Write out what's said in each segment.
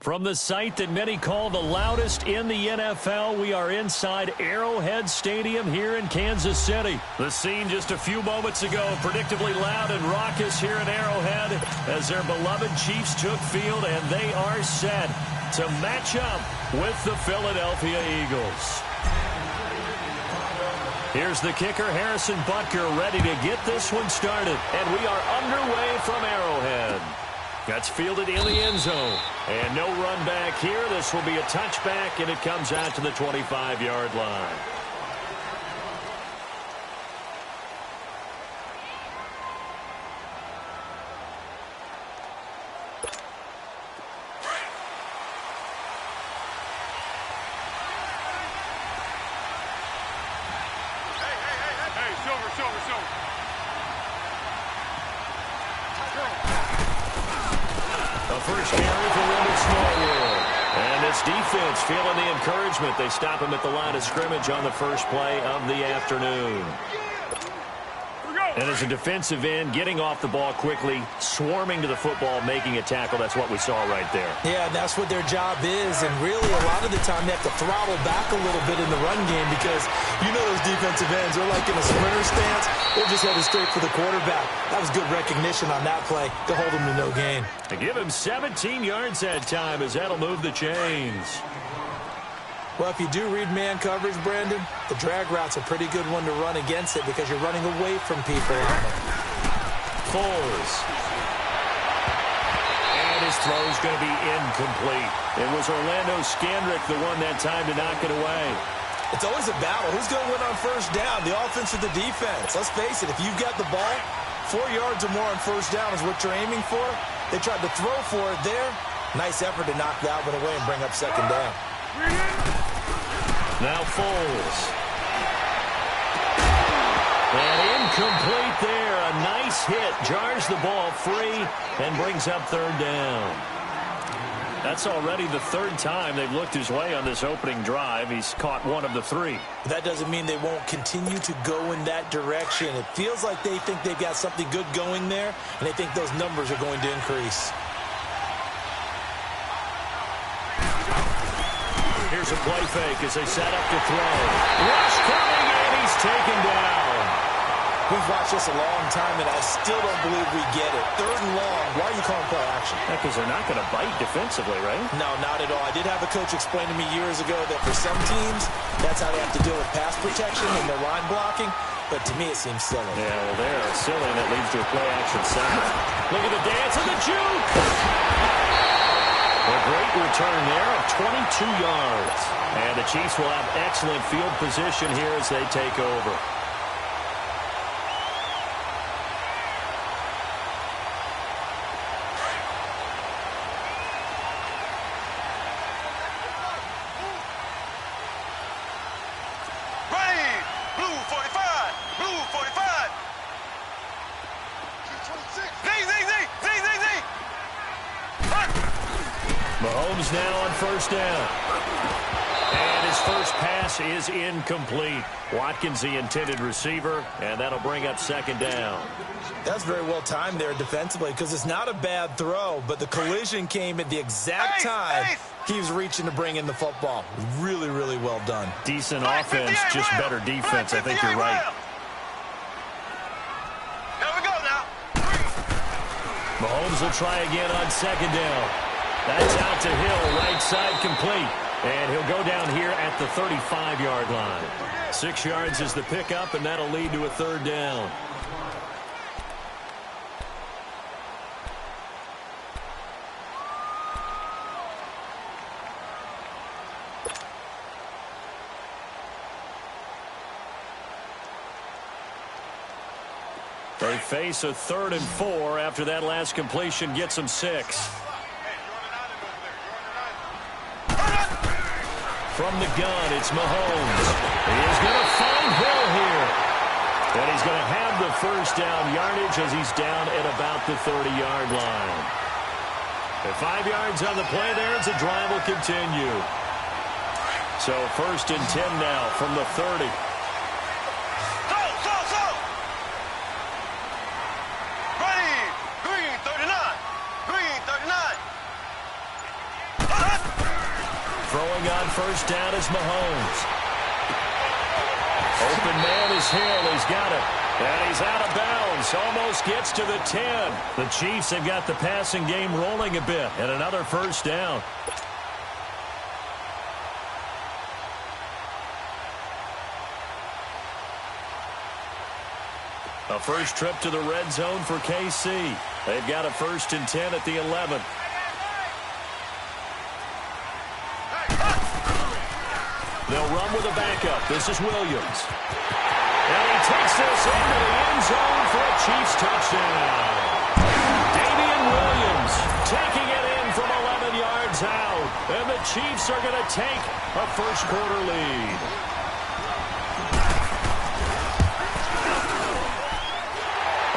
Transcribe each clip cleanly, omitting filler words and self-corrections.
From the site that many call the loudest in the NFL, we are inside Arrowhead Stadium here in Kansas City. The scene just a few moments ago, predictably loud and raucous here in Arrowhead as their beloved Chiefs took field, and they are set to match up with the Philadelphia Eagles. Here's the kicker, Harrison Butker, ready to get this one started. And we are underway from Arrowhead. That's fielded in the end zone. And no run back here. This will be a touchback, and it comes out to the 25-yard line. First carry for Leonard Smallwood. And this defense feeling the encouragement. They stop him at the line of scrimmage on the first play of the afternoon. And as a defensive end, getting off the ball quickly, swarming to the football, making a tackle. That's what we saw right there. Yeah, and that's what their job is. And really, a lot of the time, they have to throttle back a little bit in the run game because you know those defensive ends, they're like in a sprinter stance. They're just headed straight for the quarterback. That was good recognition on that play to hold him to no gain. To give him 17 yards that time as that'll move the chains. Well, if you do read man coverage, Brandon, the drag route's a pretty good one to run against it because you're running away from people on it. Foles. And his throw's going to be incomplete. It was Orlando Scandrick the one that time to knock it away. It's always a battle. Who's going to win on first down, the offense or the defense? Let's face it, if you've got the ball, 4 yards or more on first down is what you're aiming for. They tried to throw for it there. Nice effort to knock that one away and bring up second down. Now Foles. And incomplete there. A nice hit. Jars the ball free and brings up third down. That's already the third time they've looked his way on this opening drive. He's caught one of the three. That doesn't mean they won't continue to go in that direction. It feels like they think they've got something good going there, and they think those numbers are going to increase. Here's a play fake as they set up to throw. Rush coming, and he's taken down. We've watched this a long time, and I still don't believe we get it. Third and long. Why are you calling play action? Because they're not going to bite defensively, right? No, not at all. I did have a coach explain to me years ago that for some teams, that's how they have to deal with pass protection and their line blocking. But to me, it seems silly. Yeah, well, they're silly, and that leads to a play action center. Look at the dance and the juke. A great return there of 22 yards. And the Chiefs will have excellent field position here as they take over. Ready! Blue 45! Blue 45! Z! Mahomes now on first down. And his first pass is incomplete. Watkins, the intended receiver, and that'll bring up second down. That's very well timed there defensively because it's not a bad throw, but the collision came at the exact time he was reaching to bring in the football. Really, really well done. Decent offense, just better defense. I think you're right. Here we go now. Mahomes will try again on second down. That's out to Hill, right side complete. And he'll go down here at the 35-yard line. 6 yards is the pickup, and that'll lead to a third down. They face a 3rd and 4 after that last completion gets them 6. From the gun, it's Mahomes. He is going to find Hill here. And he's going to have the first down yardage as he's down at about the 30-yard line. At 5 yards on the play there, as the drive will continue. So 1st and 10 now from the 30. Throwing on first down is Mahomes. Open man is Hill. He's got it. And he's out of bounds. Almost gets to the 10. The Chiefs have got the passing game rolling a bit. And another first down. A first trip to the red zone for KC. They've got a 1st and 10 at the 11. They'll run with a backup. This is Williams. And he takes this into the end zone for a Chiefs touchdown. Damian Williams taking it in from 11 yards out. And the Chiefs are going to take a first-quarter lead.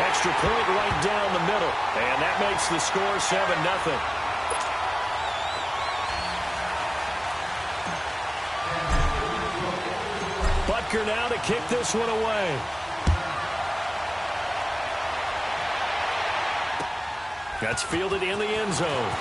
Extra point right down the middle. And that makes the score 7-0. Butker now to kick this one away. That's fielded in the end zone.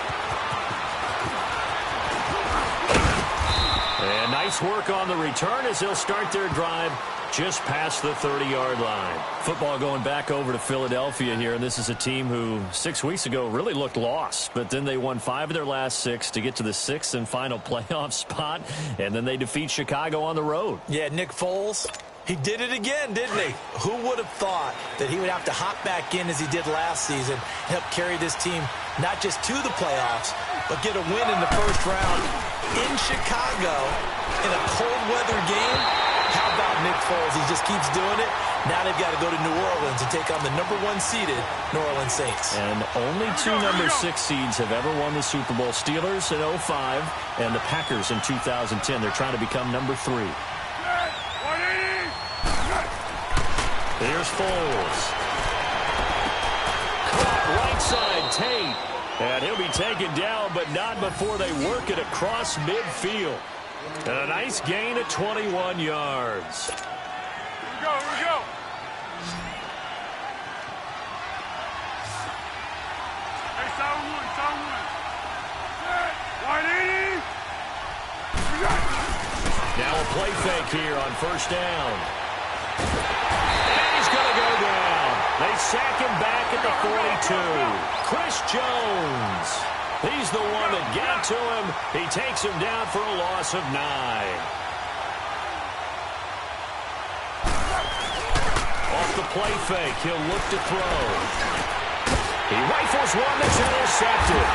And nice work on the return as they'll start their drive just past the 30-yard line. Football going back over to Philadelphia here, and this is a team who 6 weeks ago really looked lost, but then they won 5 of their last 6 to get to the 6th and final playoff spot, and then they defeat Chicago on the road. Yeah, Nick Foles, he did it again, didn't he? Who would have thought that he would have to hop back in as he did last season, help carry this team not just to the playoffs, but get a win in the first round in Chicago in a cold weather game? How about Nick Foles? He just keeps doing it. Now they've got to go to New Orleans and take on the #1 seeded New Orleans Saints. And only 2 number 6 seeds have ever won the Super Bowl. Steelers in 2005 and the Packers in 2010. They're trying to become number 3. Here's Foles. Caught right side, Tate. And he'll be taken down, but not before they work it across midfield. And a nice gain of 21 yards. Here we go. Hey, sound one. Now a play fake here on first down. And he's going to go down. They sack him back at the 42. Chris Jones. He's the one that got to him. He takes him down for a loss of 9. Off the play fake, he'll look to throw. He rifles one that's intercepted.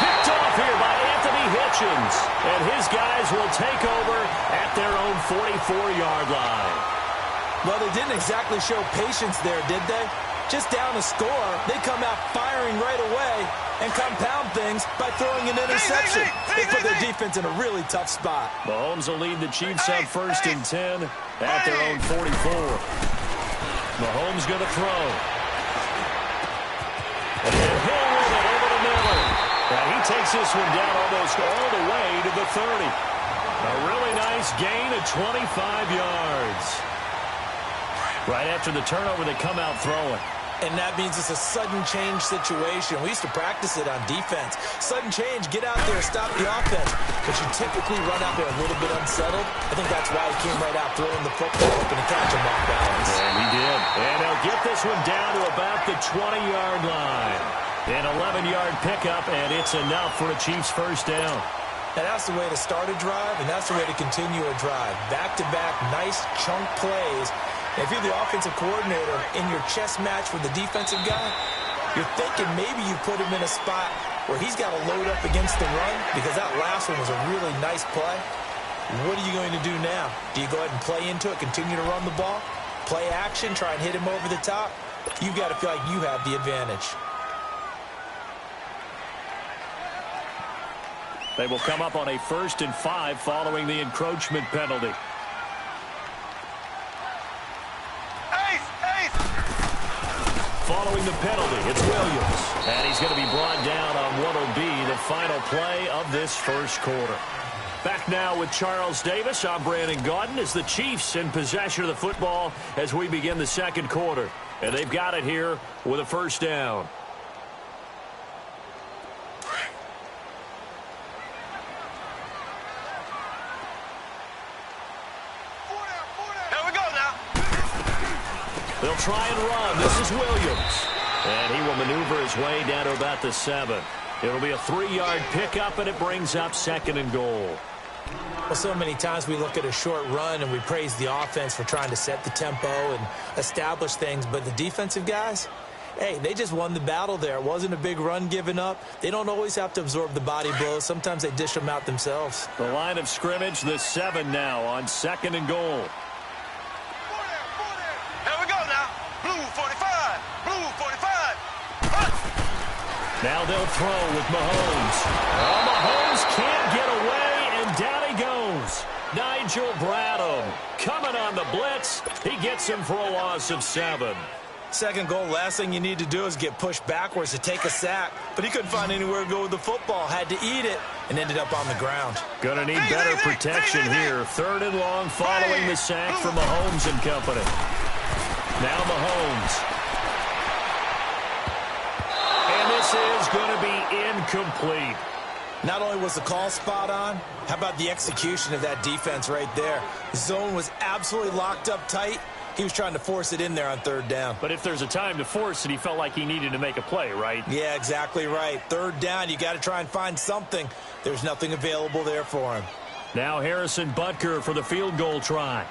Picked off here by Anthony Hitchens. And his guys will take over at their own 44-yard line. Well, they didn't exactly show patience there, did they? Just down a score, they come out firing right away and compound things by throwing an interception. They put their defense in a really tough spot. Mahomes will lead the Chiefs up 1st and 10 at their own 44. Mahomes going to throw. And Hill with it over the middle. And he takes this one down almost all the way to the 30. A really nice gain of 25 yards. Right after the turnover, they come out throwing. And that means it's a sudden change situation. We used to practice it on defense. Sudden change, get out there, stop the offense. But you typically run out there a little bit unsettled. I think that's why he came right out throwing the football, hoping to catch him off balance. And he did. And they'll get this one down to about the 20-yard line. An 11-yard pickup, and it's enough for a Chiefs first down. And that's the way to start a drive, and that's the way to continue a drive. Back-to-back, nice chunk plays. And if you're the offensive coordinator in your chess match with the defensive guy, you're thinking maybe you put him in a spot where he's got to load up against the run because that last one was a really nice play. What are you going to do now? Do you go ahead and play into it, continue to run the ball, play action, try and hit him over the top? You've got to feel like you have the advantage. They will come up on a 1st and 5 following the encroachment penalty. Following the penalty, it's Williams. And he's going to be brought down on what will be the final play of this first quarter. Back now with Charles Davis. I'm Brandon Gaudin as the Chiefs in possession of the football as we begin the second quarter. And they've got it here with a first down. They'll try and run. This is Williams. And he will maneuver his way down to about the 7. It'll be a 3-yard pickup, and it brings up 2nd and goal. Well, so many times we look at a short run and we praise the offense for trying to set the tempo and establish things, but the defensive guys, hey, they just won the battle there. It wasn't a big run given up. They don't always have to absorb the body blows. Sometimes they dish them out themselves. The line of scrimmage, the 7 now on 2nd and goal. Here we go now. Blue 45. Blue 45. Now they'll throw with Mahomes. Oh, Mahomes can't get away, and down he goes. Nigel Bradham coming on the blitz. He gets him for a loss of 7. 2nd goal, last thing you need to do is get pushed backwards to take a sack. But he couldn't find anywhere to go with the football. Had to eat it and ended up on the ground. Gonna need better protection here. 3rd and long following the sack from Mahomes and company. Now Mahomes. And this is going to be incomplete. Not only was the call spot on, how about the execution of that defense right there? The zone was absolutely locked up tight. He was trying to force it in there on 3rd down. But if there's a time to force it, he felt like he needed to make a play, right? Yeah, exactly right. 3rd down, you got to try and find something. There's nothing available there for him. Now Harrison Butker for the field goal try.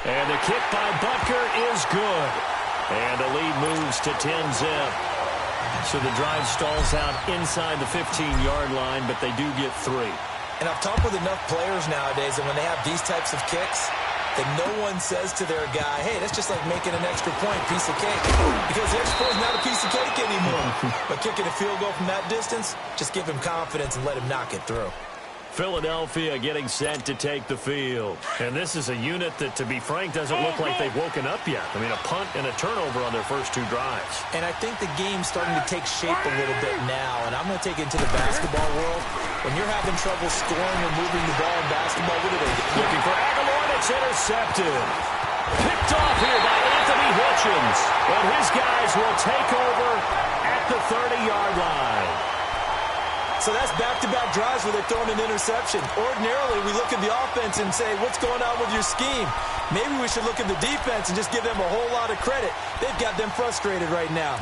And the kick by Butker is good. And the lead moves to 10-zip. So the drive stalls out inside the 15-yard line, but they do get 3. And I've talked with enough players nowadays, and when they have these types of kicks, that no one says to their guy, hey, that's just like making an extra point, piece of cake. Because the extra point is not a piece of cake anymore. But kicking a field goal from that distance, just give him confidence and let him knock it through. Philadelphia getting set to take the field. And this is a unit that, to be frank, doesn't look like they've woken up yet. I mean, a punt and a turnover on their first 2 drives. And I think the game's starting to take shape a little bit now. And I'm going to take it into the basketball world. When you're having trouble scoring or moving the ball in basketball, what do they do? Looking for Aguilar, and it's intercepted. Picked off here by Anthony Hitchens. And his guys will take over at the 30-yard line. So that's back-to-back drives where they're throwing an interception. Ordinarily, we look at the offense and say, what's going on with your scheme? Maybe we should look at the defense and just give them a whole lot of credit. They've got them frustrated right now.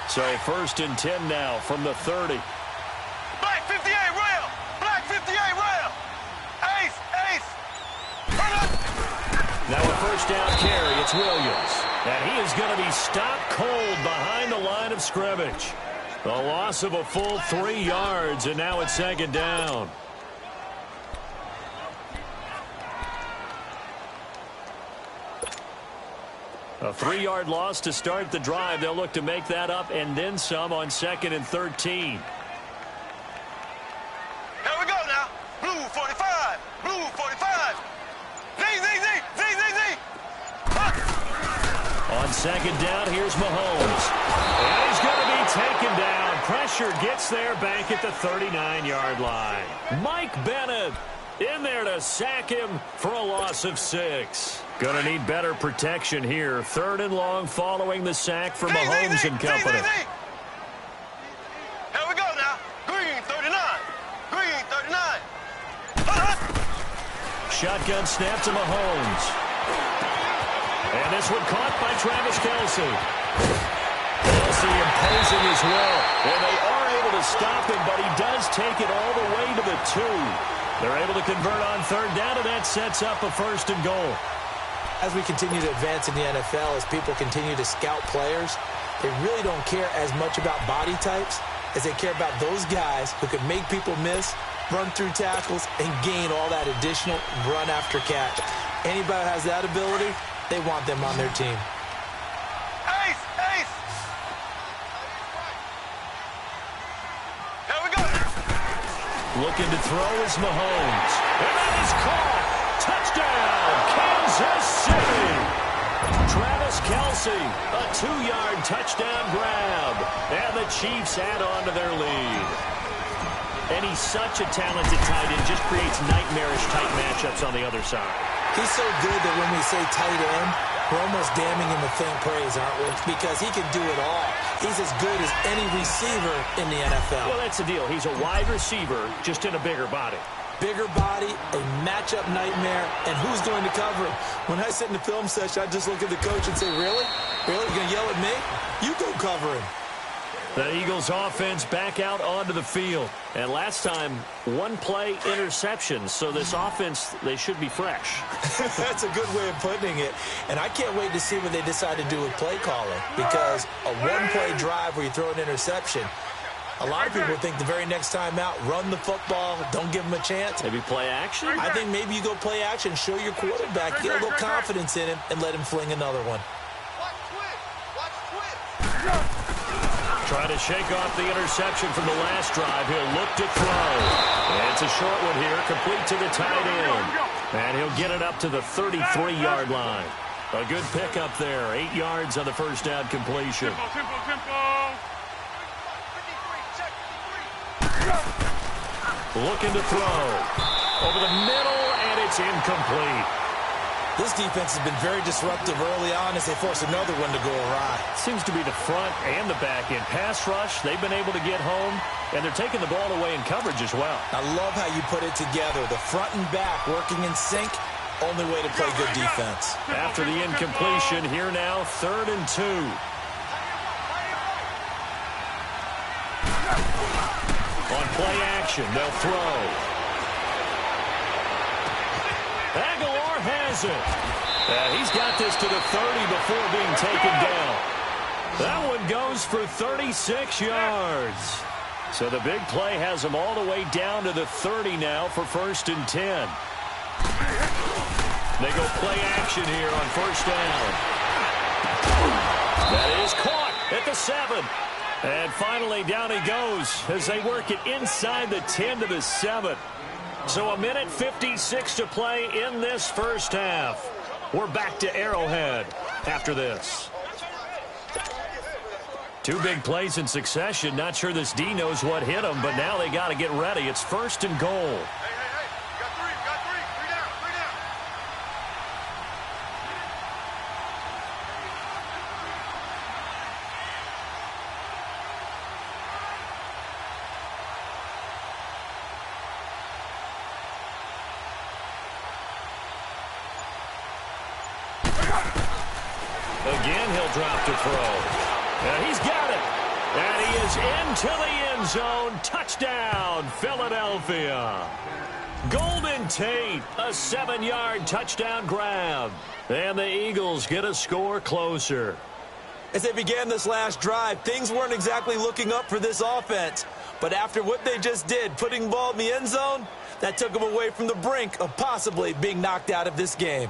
So 1st and 10 now from the 30. Black 58 rail. Black 58 rail. Ace. Ace. Now a 1st down carry, it's Williams. And he is going to be stopped cold behind the line of scrimmage. The loss of a full 3 yards, and now it's 2nd down. A 3-yard loss to start the drive. They'll look to make that up and then some on 2nd and 13. Here we go now. Blue 45. Blue 45. Z. On 2nd down, here's Mahomes. And he's going to be taken down. Pressure gets there back at the 39-yard line. Mike Bennett in there to sack him for a loss of 6. Going to need better protection here. 3rd and long following the sack from Mahomes and company. Here we go now. Green 39. Green 39. Shotgun snap to Mahomes. And this one caught by Travis Kelce. Kelce imposing his will. And they are able to stop him, but he does take it all the way to the 2. They're able to convert on 3rd down, and that sets up a 1st and goal. As we continue to advance in the NFL, as people continue to scout players, they really don't care as much about body types as they care about those guys who can make people miss, run through tackles, and gain all that additional run after catch. Anybody who has that ability, they want them on their team. Ace. Ace. Here we go. Looking to throw is Mahomes. And that is caught. Touchdown, Kansas City. Travis Kelce, a 2-yard touchdown grab. And the Chiefs add on to their lead. And he's such a talented tight end, just creates nightmarish tight matchups on the other side. He's so good that when we say tight end, we're almost damning him with faint praise, aren't we? Because he can do it all. He's as good as any receiver in the NFL. Well, that's the deal. He's a wide receiver, just in a bigger body. Bigger body, a matchup nightmare, and who's going to cover him? When I sit in the film session, I just look at the coach and say, really? Really? You're going to yell at me? You go cover him. The Eagles offense back out onto the field. And last time, one play interception. So this offense, they should be fresh. That's a good way of putting it. And I can't wait to see what they decide to do with play calling. Because a one-play drive where you throw an interception, a lot of people think the very next time out, run the football, don't give them a chance. Maybe play action? I think maybe you go play action, show your quarterback, get a little confidence in him, and let him fling another one. Trying to shake off the interception from the last drive. He'll look to throw. It's a short one here, complete to the tight end. And he'll get it up to the 33-yard line. A good pickup there. 8 yards on the first down completion. Looking to throw. Over the middle, and it's incomplete. This defense has been very disruptive early on as they force another one to go awry. Seems to be the front and the back end. Pass rush, they've been able to get home, and they're taking the ball away in coverage as well. I love how you put it together. The front and back working in sync, only way to play good defense. After the incompletion, here now, 3rd and 2. On play action, they'll throw. Aguilar has it. He's got this to the 30 before being taken down. That one goes for 36 yards. So the big play has him all the way down to the 30 now for 1st and 10. They go play action here on 1st down. That is caught at the 7. And finally down he goes as they work it inside the 10 to the 7. So a minute 56 to play in this first half. We're back to Arrowhead after this. 2 big plays in succession. Not sure this D knows what hit him, but now they got to get ready. It's 1st and goal. Again, he'll drop to throw. And he's got it. And he is into the end zone. Touchdown, Philadelphia. Golden Tate, a 7-yard touchdown grab. And the Eagles get a score closer. As they began this last drive, things weren't exactly looking up for this offense. But after what they just did, putting the ball in the end zone, that took them away from the brink of possibly being knocked out of this game.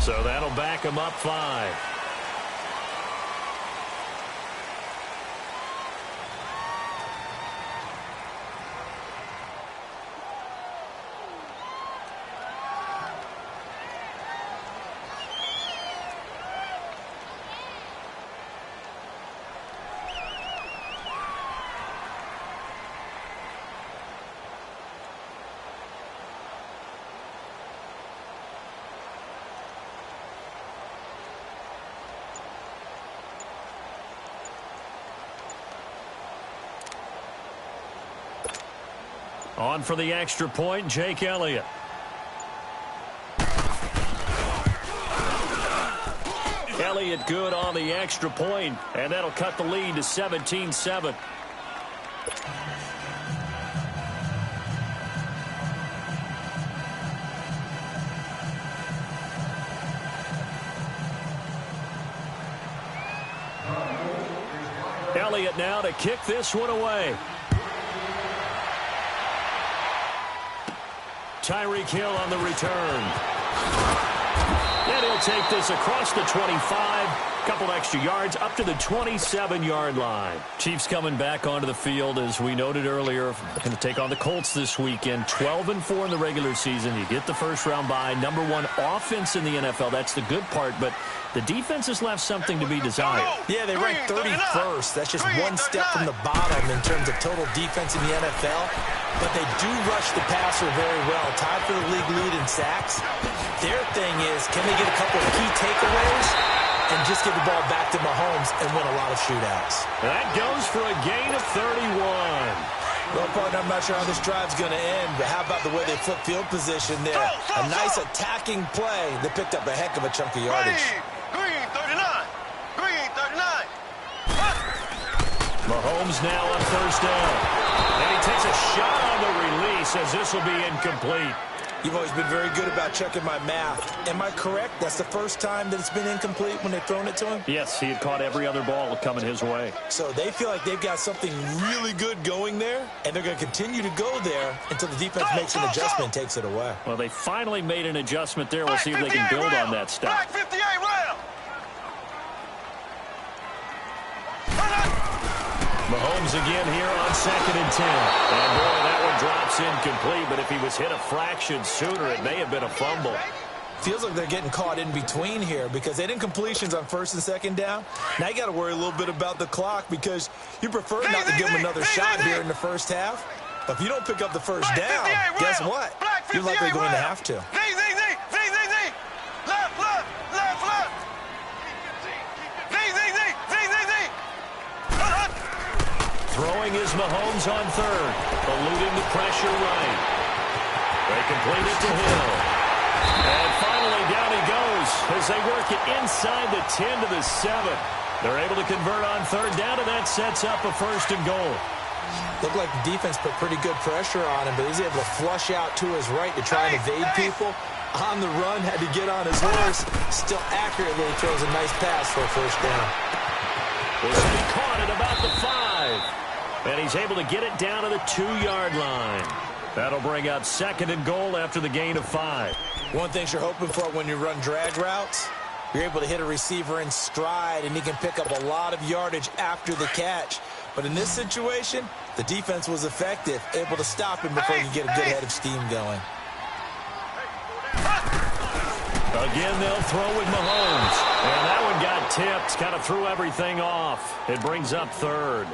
So that'll back him up 5. On for the extra point, Jake Elliott. Elliott good on the extra point, and that'll cut the lead to 17-7. Elliott now to kick this one away. Tyreek Hill on the return. And he'll take this across the 25, couple extra yards up to the 27-yard line. Chiefs coming back onto the field, as we noted earlier, going to take on the Colts this weekend. 12-4 in the regular season. You get the first-round bye. Number one offense in the NFL. That's the good part, but the defense has left something to be desired. Yeah, they ranked 31st. That's just one step from the bottom in terms of total defense in the NFL. But they do rush the passer very well. Tied for the league lead in sacks. Their thing is, can they get a couple of key takeaways and just get the ball back to Mahomes and win a lot of shootouts? That goes for a gain of 31. Well, partner, I'm not sure how this drive's going to end, but how about the way they flip field position there? A nice attacking play that picked up a heck of a chunk of yardage. Green 39. Green 39. Mahomes now on first down. And he takes a shot on the release as this will be incomplete. You've always been very good about checking my math. Am I correct? That's the first time that it's been incomplete when they've thrown it to him? Yes, he had caught every other ball coming his way. So they feel like they've got something really good going there, and they're going to continue to go there until the defense makes an adjustment and takes it away. Well, they finally made an adjustment there. We'll see if they can build on that stop. Black 58 rail. Mahomes again here on 2nd and 10. And boy, that one drops incomplete, but if he was hit a fraction sooner, it may have been a fumble. Feels like they're getting caught in between here because they didn't completions on 1st and 2nd down. Now you got to worry a little bit about the clock because you prefer not to give them another shot here in the first half. But if you don't pick up the first down, guess what? You're likely going to have to. Throwing is Mahomes on 3rd, eluding the pressure right. They complete it to Hill. And finally down he goes as they work it inside the 10 to the 7. They're able to convert on 3rd down, and that sets up a 1st and goal. Looked like the defense put pretty good pressure on him, but he's able to flush out to his right to try and evade people. On the run, had to get on his horse. Still accurately throws a nice pass for a 1st down. This will be caught at about the 5. And he's able to get it down to the 2-yard line. That'll bring up 2nd and goal after the gain of 5. One thing you're hoping for when you run drag routes, you're able to hit a receiver in stride, and he can pick up a lot of yardage after the catch. But in this situation, the defense was effective, able to stop him before he could get a good head of steam going. Again, they'll throw with Mahomes. And that one got tipped, kind of threw everything off. It brings up 3rd.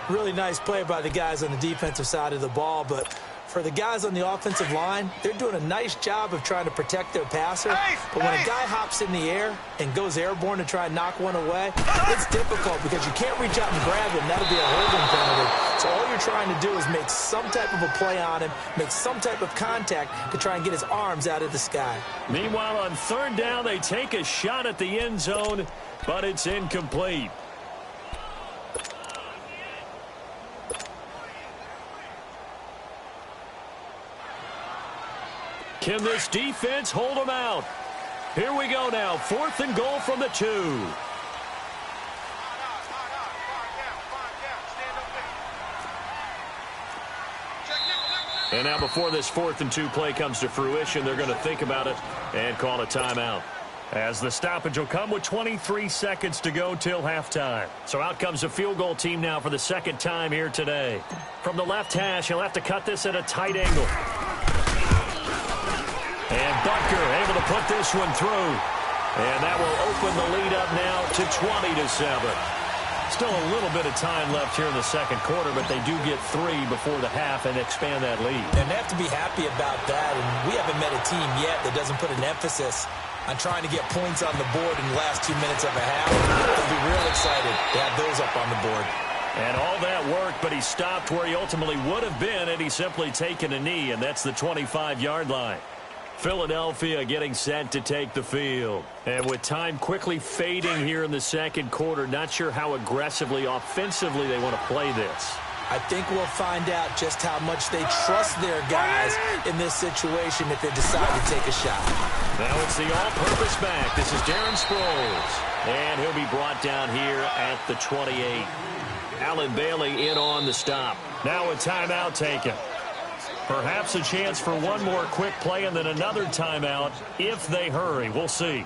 Really nice play by the guys on the defensive side of the ball, but for the guys on the offensive line, they're doing a nice job of trying to protect their passer. But when a guy hops in the air and goes airborne to try and knock one away, it's difficult because you can't reach out and grab him. That'll be a holding penalty. So all you're trying to do is make some type of a play on him, make some type of contact to try and get his arms out of the sky. Meanwhile, on 3rd down, they take a shot at the end zone, but it's incomplete. Can this defense hold them out? Here we go now. 4th and goal from the 2. And now before this 4th and 2 play comes to fruition, they're going to think about it and call a timeout. As the stoppage will come with 23 seconds to go till halftime. So out comes the field goal team now for the 2nd time here today. From the left hash, he'll have to cut this at a tight angle. And Butker able to put this one through. And that will open the lead up now to 20-7. Still a little bit of time left here in the 2nd quarter, but they do get 3 before the half and expand that lead. And they have to be happy about that. And we haven't met a team yet that doesn't put an emphasis on trying to get points on the board in the last 2 minutes of a half. They'll be real excited to have those up on the board. And all that worked, but he stopped where he ultimately would have been, and he's simply taken a knee, and that's the 25-yard line. Philadelphia getting set to take the field. And with time quickly fading here in the 2nd quarter, not sure how aggressively, offensively they want to play this. I think we'll find out just how much they trust their guys in this situation if they decide to take a shot. Now it's the all-purpose back. This is Darren Sproles. And he'll be brought down here at the 28. Allen Bailey in on the stop. Now a timeout taken. Perhaps a chance for one more quick play and then another timeout if they hurry. We'll see.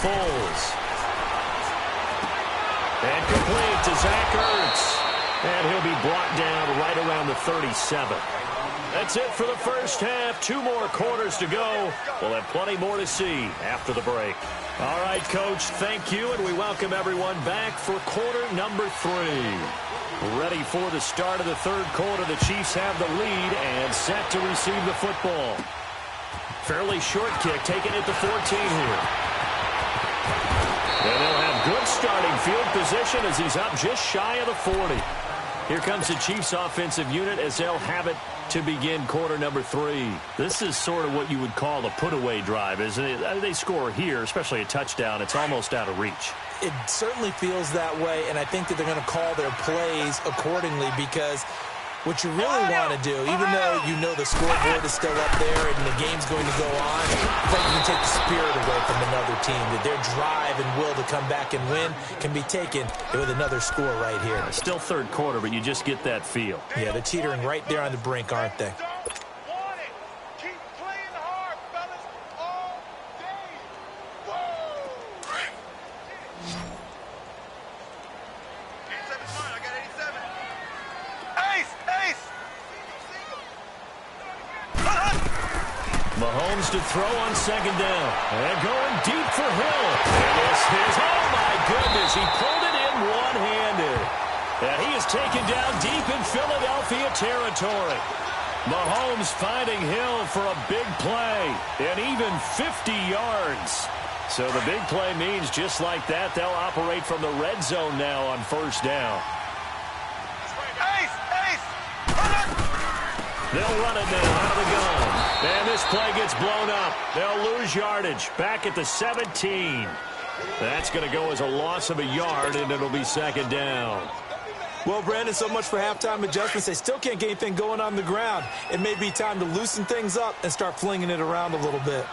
Foles. And complete to Zach Ertz. And he'll be brought down right around the 37. That's it for the first half. 2 more quarters to go. We'll have plenty more to see after the break. All right, Coach, thank you, and we welcome everyone back for quarter number 3. Ready for the start of the third quarter. The Chiefs have the lead and set to receive the football. Fairly short kick, taken at the 14 here. And they'll have good starting field position as he's up just shy of the 40. Here comes the Chiefs offensive unit as they'll have it to begin quarter number 3. This is sort of what you would call a put-away drive, isn't it? They score here, especially a touchdown. It's almost out of reach. It certainly feels that way, and I think that they're going to call their plays accordingly because what you really want to do, even though you know the scoreboard is still up there and the game's going to go on, I think you can take the spirit away from another team, that their drive and will to come back and win can be taken with another score right here. Still third quarter, but you just get that feel. Yeah, they're teetering right there on the brink, aren't they? Mahomes to throw on second down. And going deep for Hill. And this is, oh my goodness, he pulled it in one-handed. And he is taken down deep in Philadelphia territory. Mahomes finding Hill for a big play. And even 50 yards. So the big play means just like that, they'll operate from the red zone now on first down. They'll run it now out of the gun. And this play gets blown up. They'll lose yardage back at the 17. That's going to go as a loss of a yard, and it'll be second down. Well, Brandon, so much for halftime adjustments. They still can't get anything going on the ground. It may be time to loosen things up and start flinging it around a little bit.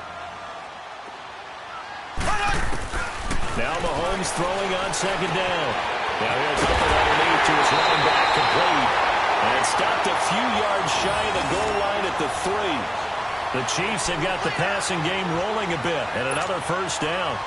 Now Mahomes throwing on second down. Now he'll dump it underneath to his running back, complete. And stopped a few yards shy of the goal line at the 3. The Chiefs have got the passing game rolling a bit, and another first down.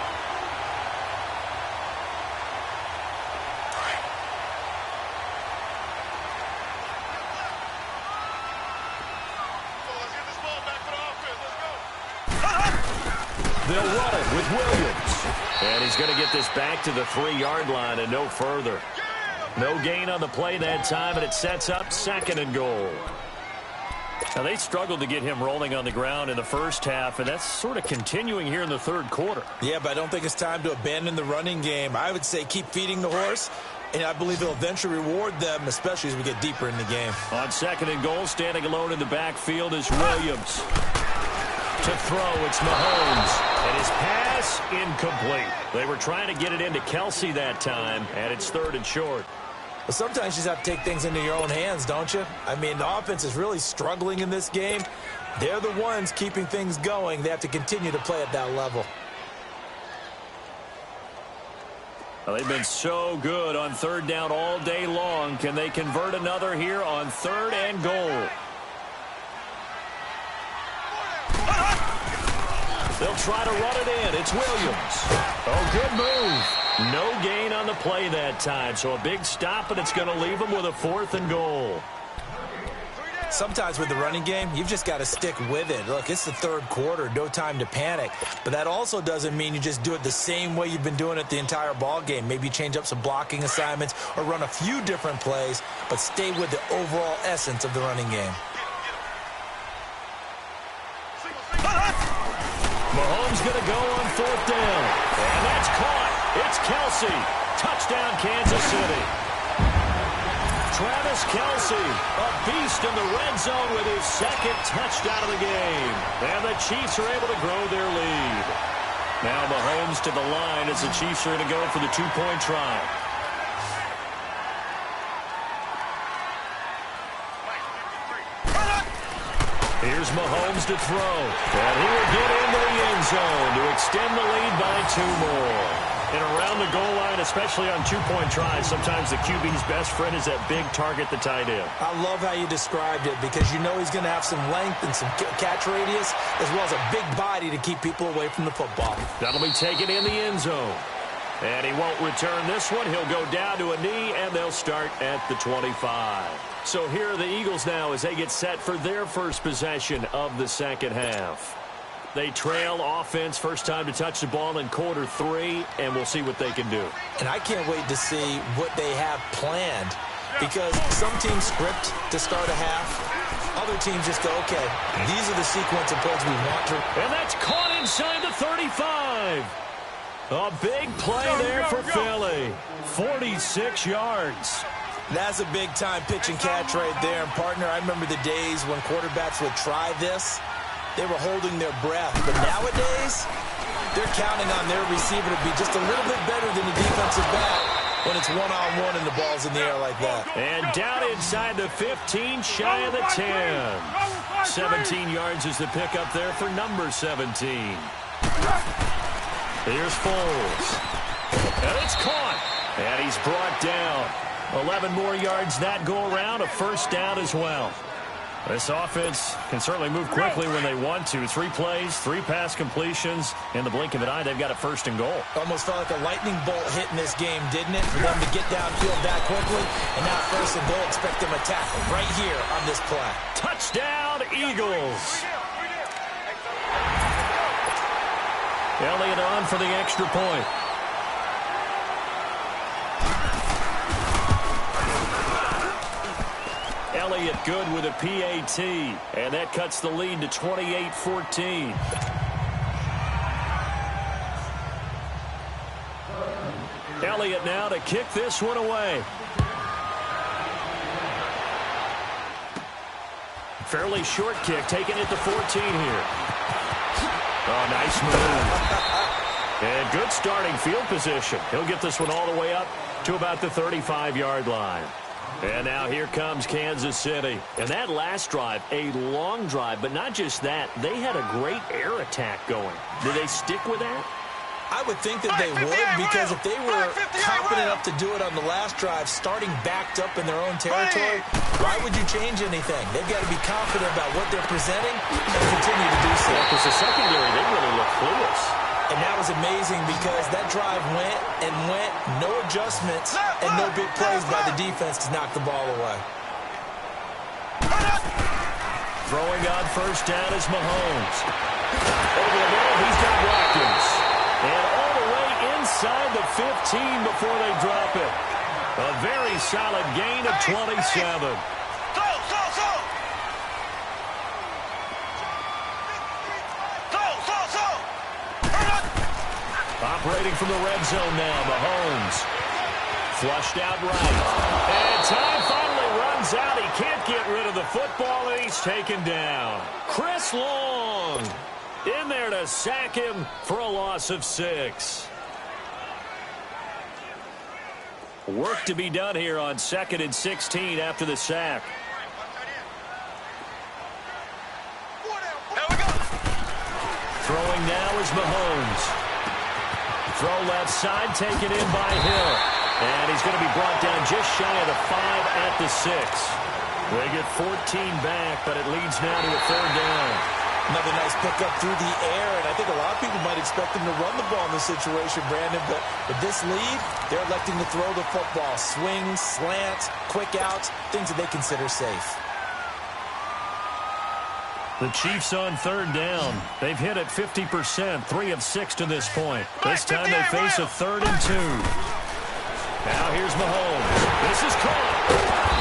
They'll run it with Williams. And he's going to get this back to the 3-yard line and no further. No gain on the play that time, and it sets up second and goal. Now, they struggled to get him rolling on the ground in the first half, and that's sort of continuing here in the third quarter. Yeah, but I don't think it's time to abandon the running game. I would say keep feeding the horse, and I believe it'll eventually reward them, especially as we get deeper in the game. On second and goal, standing alone in the backfield is Williams. To throw, it's Mahomes. And his pass incomplete. They were trying to get it into Kelsey that time, and it's third and short. Well, sometimes you just have to take things into your own hands, don't you? I mean, the offense is really struggling in this game. They're the ones keeping things going. They have to continue to play at that level. Well, they've been so good on third down all day long. Can they convert another here on third and goal? They'll try to run it in. It's Williams. Oh, good move. No gain on the play that time. So a big stop, and it's going to leave them with a 4th and goal. Sometimes with the running game, you've just got to stick with it. Look, it's the third quarter, no time to panic. But that also doesn't mean you just do it the same way you've been doing it the entire ball game. Maybe change up some blocking assignments or run a few different plays, but stay with the overall essence of the running game. Mahomes Mahomes going to go on 4th down. And that's caught. It's Kelsey. Touchdown, Kansas City. Travis Kelsey, a beast in the red zone with his 2nd touchdown of the game. And the Chiefs are able to grow their lead. Now Mahomes to the line as the Chiefs are going to go for the 2-point try. Here's Mahomes to throw. And he will get into the end zone to extend the lead by 2 more. And around the goal line, especially on 2-point tries, sometimes the QB's best friend is that big target, the tight end. I love how you described it because you know he's going to have some length and some catch radius as well as a big body to keep people away from the football. That'll be taken in the end zone. And he won't return this one. He'll go down to a knee, and they'll start at the 25. So here are the Eagles now as they get set for their first possession of the second half. They trail offense, first time to touch the ball in quarter 3, and we'll see what they can do. And I can't wait to see what they have planned because some teams script to start a half. Other teams just go, okay, these are the sequence of plays we want to. And that's caught inside the 35. A big play there for Philly. 46 yards. That's a big-time pitch and catch right there. And, partner, I remember the days when quarterbacks would try this. They were holding their breath. But nowadays, they're counting on their receiver to be just a little bit better than the defensive back when it's one-on-one and the ball's in the air like that. And down inside the 15, shy of the 10. 17 yards is the pickup there for number 17. Here's Foles. And it's caught. And he's brought down. 11 more yards that go around. A first down as well. This offense can certainly move quickly when they want to. 3 plays, 3 pass completions. In the blink of an eye, they've got a 1st and goal. Almost felt like a lightning bolt hit in this game, didn't it? For them to get downfield that quickly. And now 1st and goal, expect them to tackle right here on this play. Touchdown, Eagles. Elliott on for the extra point. Elliott good with a PAT, and that cuts the lead to 28-14. Elliott now to kick this one away. Fairly short kick, taking it to 14 here. Oh, nice move. And good starting field position. He'll get this one all the way up to about the 35-yard line. And now here comes Kansas City. And that last drive, a long drive, but not just that. They had a great air attack going. Did they stick with that? I would think that they would because if they were confident enough to do it on the last drive, starting backed up in their own territory, why would you change anything? They've got to be confident about what they're presenting and continue to do so. Because the secondary, they really look clueless. And that was amazing because that drive went and went, no adjustments and no big plays by the defense to knock the ball away. Throwing on first down is Mahomes. Over the middle, he's got Watkins. And all the way inside the 15 before they drop it. A very solid gain of 27. Operating from the red zone now, Mahomes. Flushed out right. And time finally runs out. He can't get rid of the football, and he's taken down. Chris Long in there to sack him for a loss of 6. Work to be done here on 2nd and 16 after the sack. Throwing now is Mahomes. Throw left side, taken in by Hill. And he's going to be brought down just shy of the 5 at the 6. They get 14 back, but it leads now to a 3rd down. Another nice pickup through the air, and I think a lot of people might expect them to run the ball in this situation, Brandon, but with this lead, they're electing to throw the football. Swings, slants, quick outs, things that they consider safe. The Chiefs on 3rd down. They've hit it 50%, 3 of 6 to this point. This time they face a 3rd and 2. Now here's Mahomes. This is caught.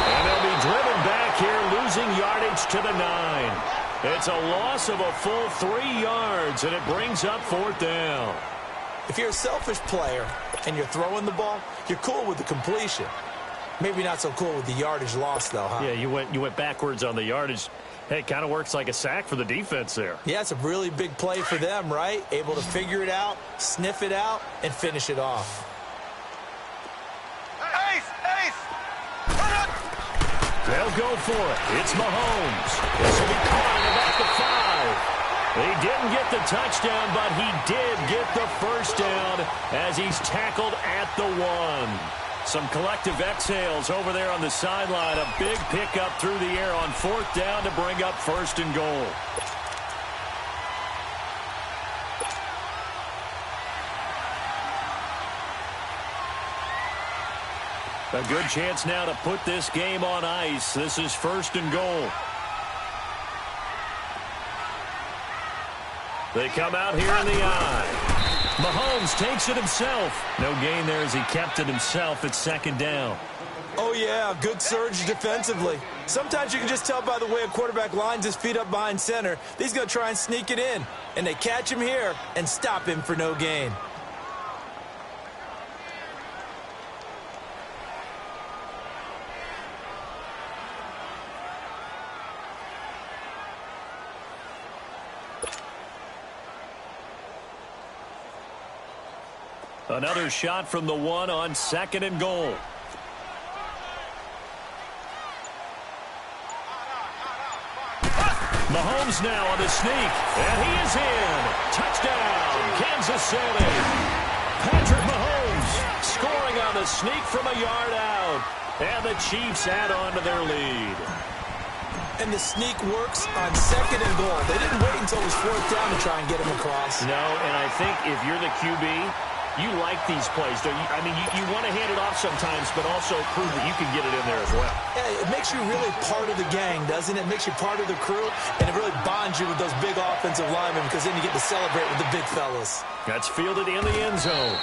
And they'll be driven back here, losing yardage to the 9. It's a loss of a full 3 yards, and it brings up 4th down. If you're a selfish player and you're throwing the ball, you're cool with the completion. Maybe not so cool with the yardage loss, though, huh? Yeah, you went backwards on the yardage. Hey, it kind of works like a sack for the defense there. Yeah, it's a really big play for them, right? Able to figure it out, sniff it out, and finish it off. They'll go for it. It's Mahomes. This will be caught at about the 5. He didn't get the touchdown, but he did get the first down as he's tackled at the 1. Some collective exhales over there on the sideline. A big pickup through the air on 4th down to bring up 1st and goal. A good chance now to put this game on ice. This is 1st and goal. They come out here in the eye. Mahomes takes it himself. No gain there as he kept it himself at 2nd down. Oh, yeah, good surge defensively. Sometimes you can just tell by the way a quarterback lines his feet up behind center. He's going to try and sneak it in. And they catch him here and stop him for no gain. Another shot from the 1 on 2nd and goal. Mahomes now on the sneak, and he is in. Touchdown, Kansas City. Patrick Mahomes scoring on the sneak from a yard out, and the Chiefs add on to their lead. And the sneak works on 2nd and goal. They didn't wait until it was 4th down to try and get him across. No, and I think if you're the QB, you like these plays, don't you? I mean, you want to hand it off sometimes, but also prove that you can get it in there as well. Yeah, it makes you really part of the gang, doesn't it? It makes you part of the crew, and it really bonds you with those big offensive linemen because then you get to celebrate with the big fellas. That's fielded in the end zone.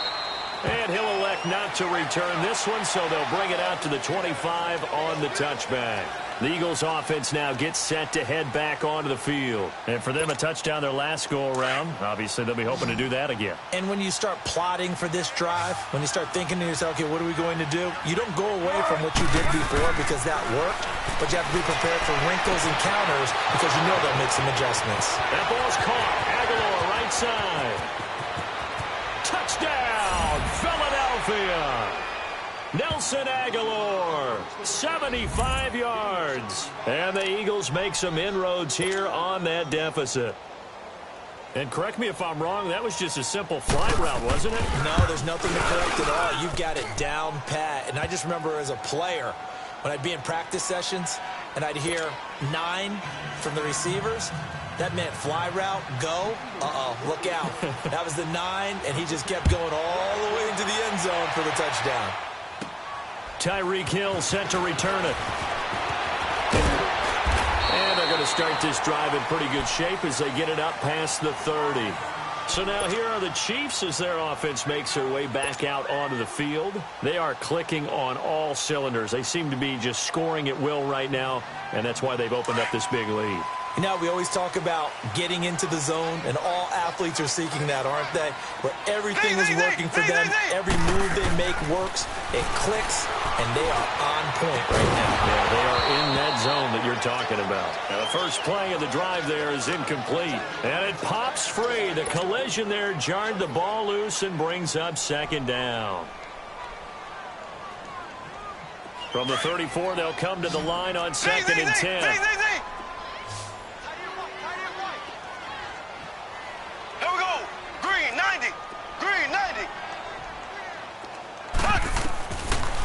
And he'll elect not to return this one, so they'll bring it out to the 25 on the touchback. The Eagles offense now gets set to head back onto the field. And for them, a touchdown their last go-around. Obviously, they'll be hoping to do that again. And when you start plotting for this drive, when you start thinking to yourself, okay, what are we going to do? You don't go away from what you did before because that worked, but you have to be prepared for wrinkles and counters because you know they'll make some adjustments. That ball's caught. Aguilar, right side. Touchdown, Philadelphia. Nelson Aguilar, 75 yards. And the Eagles make some inroads here on that deficit. And correct me if I'm wrong, that was just a simple fly route, wasn't it? No, there's nothing to correct at all. You've got it down pat. And I just remember as a player, when I'd be in practice sessions and I'd hear 9 from the receivers, that meant fly route, go, look out. That was the 9, and he just kept going all the way into the end zone for the touchdown. Tyreek Hill set to return it. And they're going to start this drive in pretty good shape as they get it up past the 30. So now here are the Chiefs as their offense makes their way back out onto the field. They are clicking on all cylinders. They seem to be just scoring at will right now, and that's why they've opened up this big lead. You know, we always talk about getting into the zone, and all athletes are seeking that, aren't they? Where everything is working for them, every move they make works, it clicks, and they are on point right now. Yeah, they are in that zone that you're talking about. Now, the first play of the drive there is incomplete, and it pops free. The collision there jarred the ball loose and brings up 2nd down. From the 34, they'll come to the line on 2nd and 10.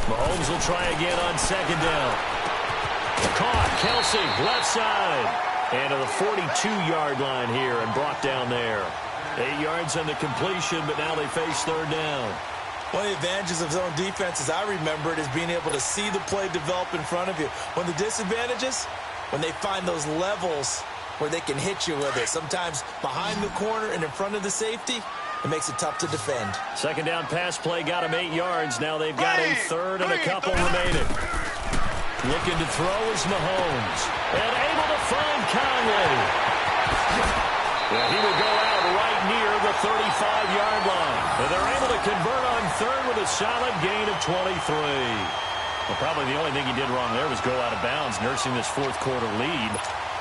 Mahomes will try again on 2nd down. Caught. Kelsey, left side. And to the 42-yard line here and brought down there. 8 yards on the completion, but now they face 3rd down. One of the advantages of zone defense, as I remember it, is being able to see the play develop in front of you. One of the disadvantages, when they find those levels where they can hit you with it. Sometimes behind the corner and in front of the safety, it makes it tough to defend. 2nd down pass play got them 8 yards. Now they've got a 3rd and a couple remaining. Looking to throw is Mahomes. And able to find Conley. And he will go out right near the 35-yard line. And they're able to convert on third with a solid gain of 23. Well, probably the only thing he did wrong there was go out of bounds, nursing this fourth-quarter lead.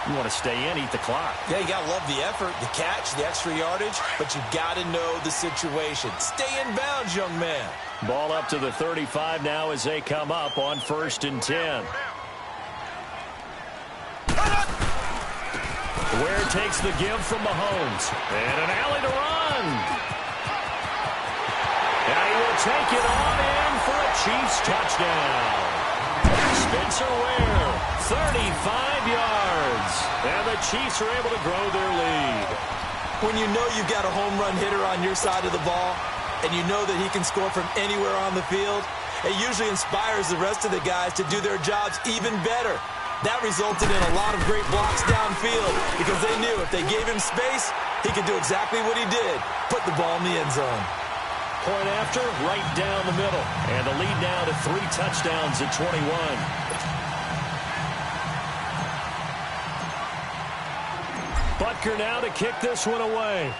You want to stay in, eat the clock. Yeah, you got to love the effort, the catch, the extra yardage, but you got to know the situation. Stay in bounds, young man. Ball up to the 35 now as they come up on 1st and 10. Ware takes the give from Mahomes. And an alley to run. And he will take it on in for a Chiefs touchdown. Spencer Ware, 35 yards. And the Chiefs are able to grow their lead. When you know you've got a home run hitter on your side of the ball, and you know that he can score from anywhere on the field, it usually inspires the rest of the guys to do their jobs even better. That resulted in a lot of great blocks downfield because they knew if they gave him space, he could do exactly what he did, put the ball in the end zone. Point after, right down the middle. And the lead now to 3 touchdowns at 21. Butker now to kick this one away.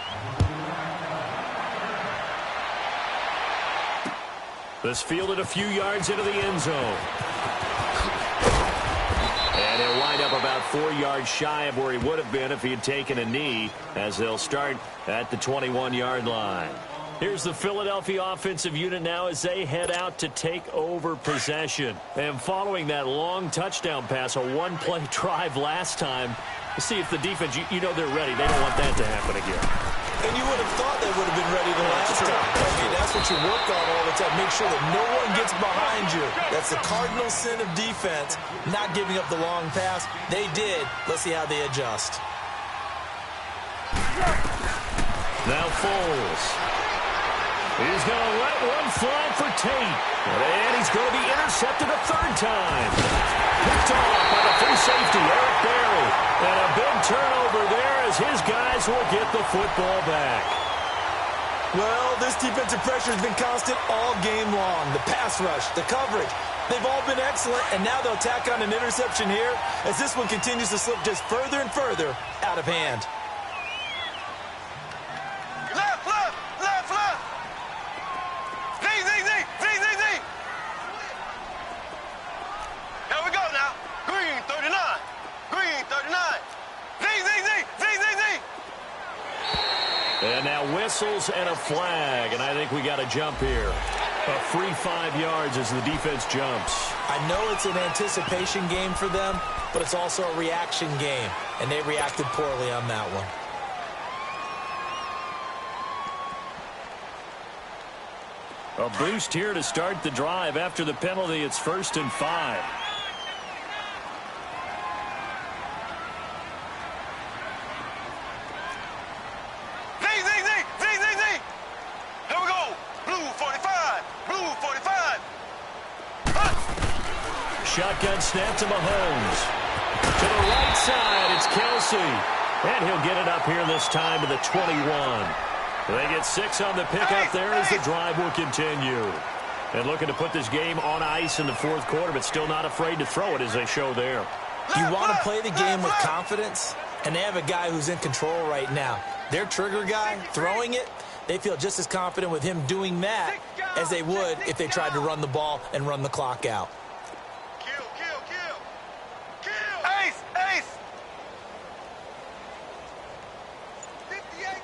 This fielded a few yards into the end zone. And he'll wind up about 4 yards shy of where he would have been if he had taken a knee, as they'll start at the 21-yard line. Here's the Philadelphia offensive unit now as they head out to take over possession. And following that long touchdown pass, a one-play drive last time, see if the defense, you know they're ready. They don't want that to happen again. And you would have thought they would have been ready the last time. I mean, that's what you work on all the time. Make sure that no one gets behind you. That's the cardinal sin of defense, not giving up the long pass. They did. Let's see how they adjust. Now Foles. He's going to let one fly for Tate. And he's going to be intercepted a third time. Picked off by the free safety, Eric Berry. And a big turnover there as his guys will get the football back. Well, this defensive pressure has been constant all game long. The pass rush, the coverage, they've all been excellent. And now they'll tack on an interception here as this one continues to slip just further and further out of hand. Left, left, left, left. Z, Z, Z, Z, Z, Z. Here we go now. Green 39. Green 39. Z, Z, Z, Z, Z, Z. And now whistles and a flag. And I think we got a jump here. A free 5 yards as the defense jumps. I know it's an anticipation game for them, but it's also a reaction game. And they reacted poorly on that one. A boost here to start the drive. After the penalty, it's 1st and 5. Z, Z, Z, Z, Z, Z. Here we go. Blue 45. Blue 45. Shotgun snap to Mahomes. To the right side, it's Kelsey. And he'll get it up here this time to the 21. They get 6 on the pickup there as the drive will continue. And looking to put this game on ice in the fourth quarter, but still not afraid to throw it as they show there. You want to play the game with confidence, and they have a guy who's in control right now. Their trigger guy, throwing it, they feel just as confident with him doing that as they would if they tried to run the ball and run the clock out. Kill, kill, kill. Kill. Ace, ace. 58.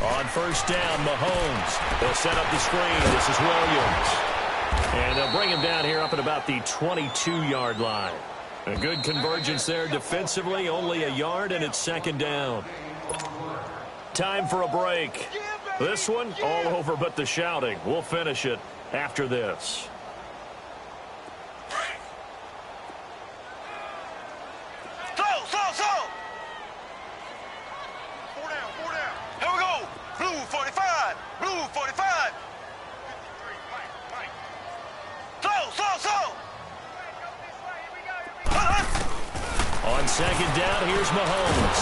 On first down, Mahomes. They'll set up the screen. This is Williams. And they'll bring him down here up at about the 22-yard line. A good convergence there defensively, only a yard, and it's 2nd down. Time for a break. This one, all over but the shouting. We'll finish it after this. Slow. 4 down, 4 down. Here we go. Blue 45. Blue 45. 53, Mike. Slow. On 2nd down, here's Mahomes.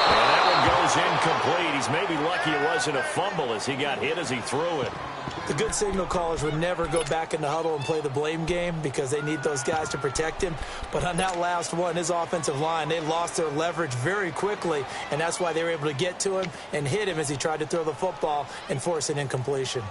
And that one goes incomplete. He's maybe lucky it wasn't a fumble as he got hit as he threw it. The good signal callers would never go back in the huddle and play the blame game because they need those guys to protect him. But on that last one, his offensive line, they lost their leverage very quickly, and that's why they were able to get to him and hit him as he tried to throw the football and force an incompletion.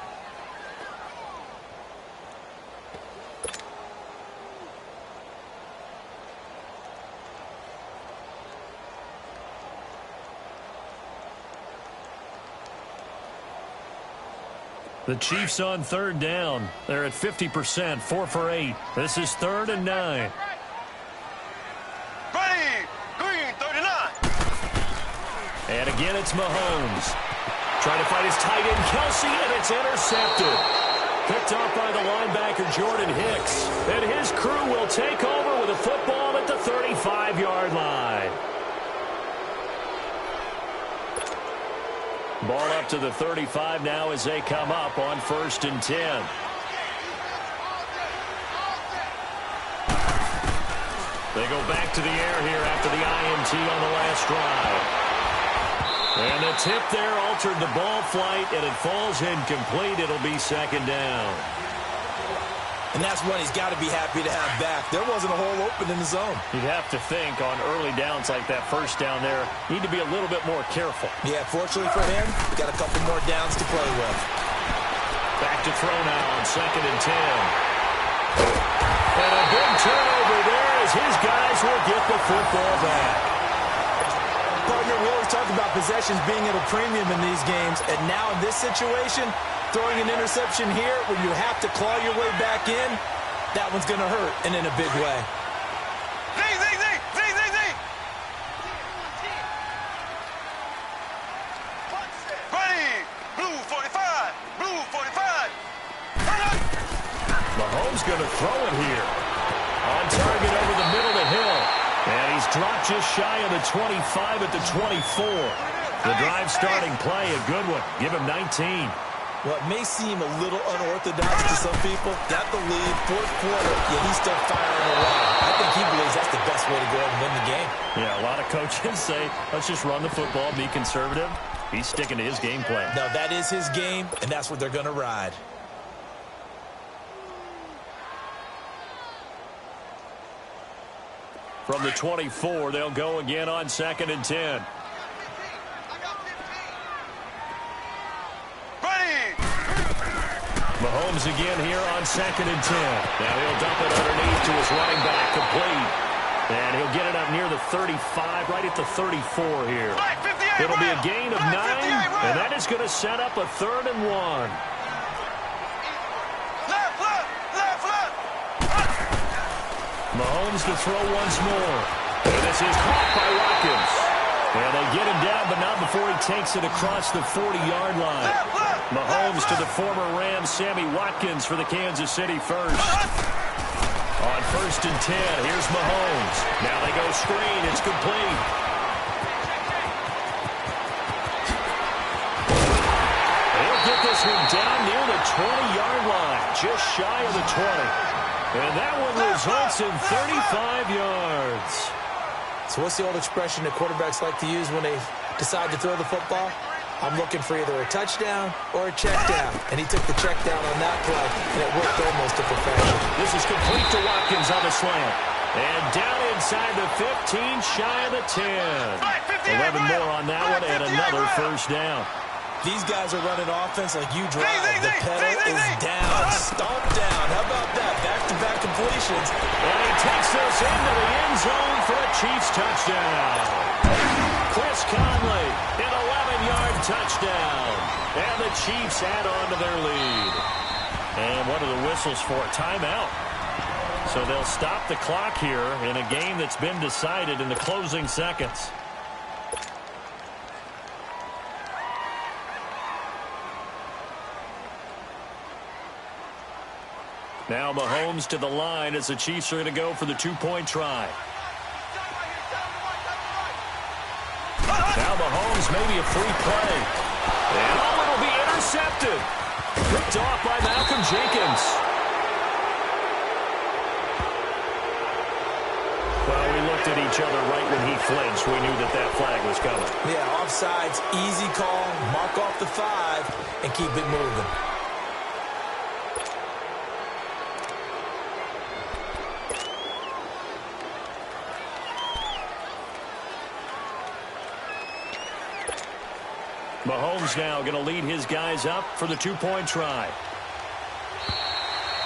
The Chiefs on third down. They're at 50%, 4 for 8. This is 3rd and 9. Ready, green, 39. And again, it's Mahomes. Trying to find his tight end, Kelsey, and it's intercepted. Picked off by the linebacker, Jordan Hicks. And his crew will take over with a football at the 35-yard line. Ball up to the 35 now as they come up on 1st and 10. They go back to the air here after the INT on the last drive. And the tip there altered the ball flight, and it falls incomplete. It'll be 2nd down. And that's one he's got to be happy to have back. There wasn't a hole open in the zone. You'd have to think on early downs like that, first down there, need to be a little bit more careful. Yeah, fortunately for him, got a couple more downs to play with. Back to throw now on 2nd and 10. And a big turnover there as his guys will get the football back. Partner, we always talk about possessions being at a premium in these games, and now in this situation, throwing an interception here when you have to claw your way back in, that one's going to hurt, and in a big way. Z. Ready, blue 45, blue 45. Turn up. Mahomes going to throw it here. On target over the middle to Hill. And he's dropped just shy of the 25 at the 24. The drive starting play, a good one. Give him 19. Well, it may seem a little unorthodox to some people. Got the lead, 4th quarter, yet he's still firing away. I think he believes that's the best way to go out and win the game. Yeah, a lot of coaches say, let's just run the football, be conservative. He's sticking to his game plan. No, that is his game, and that's what they're going to ride. From the 24, they'll go again on 2nd and 10. Mahomes again here on 2nd and 10. Now he'll dump it underneath to his running back, complete. And he'll get it up near the 35, right at the 34 here. It'll be a gain of 9, and that is going to set up a 3rd and 1. Mahomes to throw once more. And this is caught by Watkins. And they get him down, but not before he takes it across the 40-yard line. Mahomes to the former Rams, Sammy Watkins for the Kansas City first. On 1st and 10, here's Mahomes. Now they go screen. It's complete. They'll get this one down near the 20-yard line, just shy of the 20. And that one results in 35 yards. So what's the old expression that quarterbacks like to use when they decide to throw the football? I'm looking for either a touchdown or a check down. And he took the check down on that play, and it worked almost to perfection. This is complete to Watkins on the slant. And down inside the 15, shy of the 10. 11 more on that one, and another first down. These guys are running offense like you drive. The pedal is down, stomp down. How about that? Back-to-back completions. And he takes this into the end zone for a Chiefs touchdown. Chris Conley, an 11-yard touchdown. And the Chiefs add on to their lead. And what are the whistles for? Timeout. So they'll stop the clock here in a game that's been decided in the closing seconds. Now Mahomes to the line as the Chiefs are going to go for the two-point try. Now Mahomes, maybe a free play. And it'll be intercepted. Picked off by Malcolm Jenkins. Well, we looked at each other right when he flinched. We knew that that flag was coming. Yeah, offsides, easy call, mark off the 5, and keep it moving. Mahomes now going to lead his guys up for the two-point try.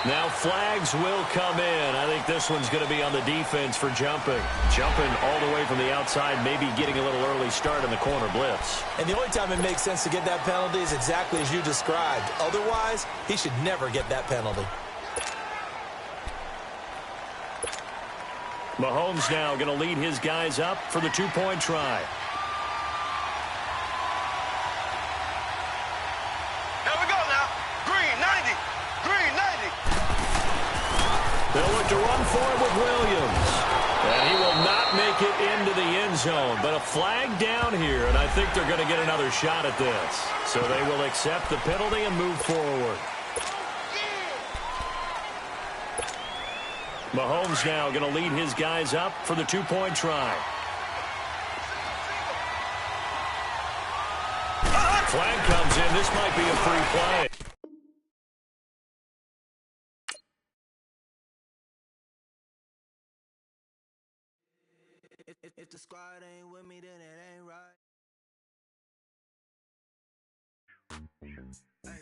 Now flags will come in. I think this one's going to be on the defense for jumping. Jumping all the way from the outside, maybe getting a little early start in the corner blitz. And the only time it makes sense to get that penalty is exactly as you described. Otherwise, he should never get that penalty. Mahomes now going to lead his guys up for the two-point try. Here we go now. Green 90. Green 90. They'll look to run for it with Williams. And he will not make it into the end zone. But a flag down here, and I think they're going to get another shot at this. So they will accept the penalty and move forward. Mahomes now going to lead his guys up for the two-point try. Flag comes in. This might be a free play. If the squad ain't with me, then it ain't right. Hey,